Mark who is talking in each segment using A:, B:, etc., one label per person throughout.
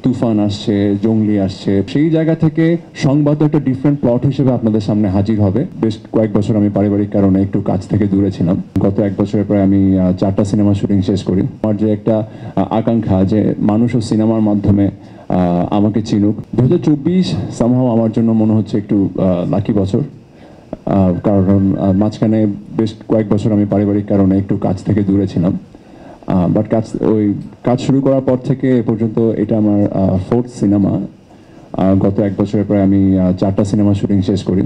A: তুফান আসছে, জঙ্গলি আসছে, সেই জায়গা থেকে সংবাদ একটা ডিফারেন্ট প্লট হিসেবে আপনাদের সামনে হাজির হবে। বেশ কয়েক বছর আমি পারিবারিক কারণে একটু কাজ থেকে দূরে ছিলাম। গত এক বছরের পরে আমি 4টা সিনেমা শুটিং শেষ করি। আমার যে একটা আকাঙ্ক্ষা যে মানুষ ও সিনেমার মাধ্যমে আমাকে চিনুক। 2024 সামহাও আমার জন্য মনে হচ্ছে একটু লাকি বছর, কারণ মাঝখানে বেশ কয়েক বছর আমি পারিবারিক কারণে একটু কাজ থেকে দূরে ছিলাম। বাট কাজ শুরু করার পর থেকে এ পর্যন্ত এটা আমার 4th সিনেমা। গত এক বছরের পরে আমি 4টা সিনেমা শুটিং শেষ করি।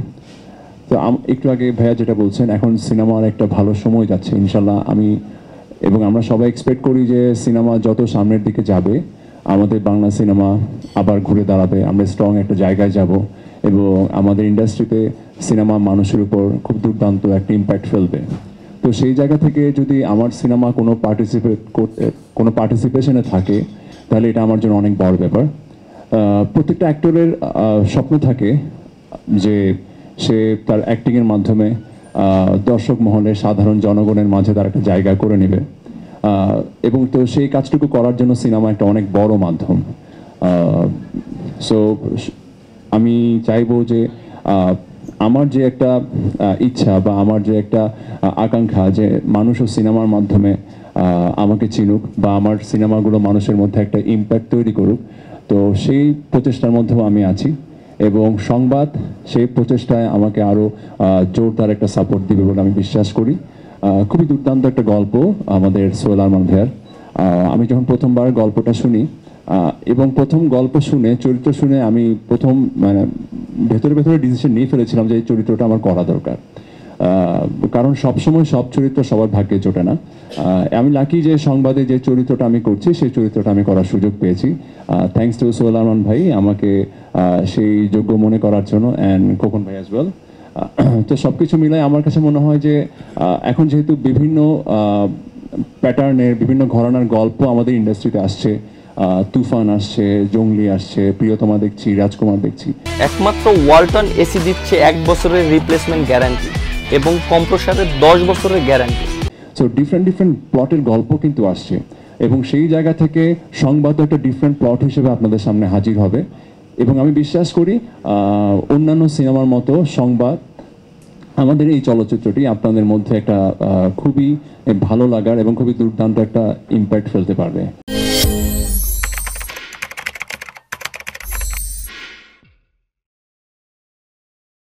A: তো একটু আগে ভাইয়া যেটা বলছেন, এখন সিনেমার একটা ভালো সময় যাচ্ছে ইনশাল্লাহ। আমরা সবাই এক্সপেক্ট করি যে সিনেমা যত সামনের দিকে যাবে আমাদের বাংলা সিনেমা আবার ঘুরে দাঁড়াবে, আমরা স্ট্রং একটা জায়গায় যাব এবং আমাদের ইন্ডাস্ট্রিতে সিনেমা মানুষের উপর খুব দুর্দান্ত একটা ইম্প্যাক্ট ফেলবে। তো সেই জায়গা থেকে যদি আমার সিনেমা কোনো পার্টিসিপেশনে থাকে তাহলে এটা আমার জন্য অনেক বড় ব্যাপার। প্রত্যেকটা অ্যাক্টরের স্বপ্ন থাকে যে সে তার অ্যাক্টিংয়ের মাধ্যমে দর্শক মহলে সাধারণ জনগণের মাঝে তার একটা জায়গা করে নেবে, এবং তো সেই কাজটুকু করার জন্য সিনেমা একটা অনেক বড় মাধ্যম। সো আমি চাইবো যে আমার যে একটা ইচ্ছা বা আমার যে একটা আকাঙ্ক্ষা যে মানুষ ও সিনেমার মাধ্যমে আমাকে চিনুক বা আমার সিনেমাগুলো মানুষের মধ্যে একটা ইম্প্যাক্ট তৈরি করুক, তো সেই প্রচেষ্টার মধ্যেও আমি আছি এবং সংবাদ সেই প্রচেষ্টায় আমাকে আরও জোরদার একটা সাপোর্ট দিবে বলে আমি বিশ্বাস করি। খুবই দুর্দান্ত একটা গল্প আমাদের সোহেল আরমান ভাইয়ার। আমি যখন প্রথমবার গল্পটা শুনি এবং প্রথম গল্প শুনে চরিত্র শুনে আমি ভেতরে ডিসিশন নিয়ে ফেলেছিলাম যে এই চরিত্রটা আমার করা দরকার, কারণ সবসময় সব চরিত্র সবার ভাগ্যে জোটে না। আমি লাকি যে সংবাদে যে চরিত্রটা আমি করছি সেই চরিত্রটা আমি করার সুযোগ পেয়েছি। থ্যাঙ্কস টু সোহেল আরমান ভাই আমাকে সেই যোগ্য মনে করার জন্য, অ্যান্ড খোকন ভাই অ্যাজ ওয়েল। তো সব কিছু মিলাই আমার কাছে মনে হয় যে এখন যেহেতু বিভিন্ন প্যাটার্নের বিভিন্ন ঘরানার গল্প আমাদের ইন্ডাস্ট্রিতে আসছে, তুফান আসছে, জঙ্গলি আসছে, প্রিয়তমা দেখছি, রাজকুমার দেখছি,
B: একমাত্র ওয়ালটন এসি দিচ্ছে 1 বছরের রিপ্লেসমেন্ট গ্যারান্টি এবং কম্প্রেসারের 10 বছরের গ্যারান্টি।
A: সো ডিফারেন্ট প্লটের গল্প কিন্তু আসছে এবং সেই জায়গা থেকে সংবাদ একটা ডিফারেন্ট প্লট হিসেবে আপনাদের সামনে হাজির হবে। এবং আমি বিশ্বাস করি অন্যান্য সিনেমার মতো সংবাদ আমাদের এই চলচ্চিত্রটি আপনাদের মধ্যে একটা খুবই ভালো লাগার এবং খুবই দুর্দান্ত একটা ইম্প্যাক্ট ফেলতে পারবে।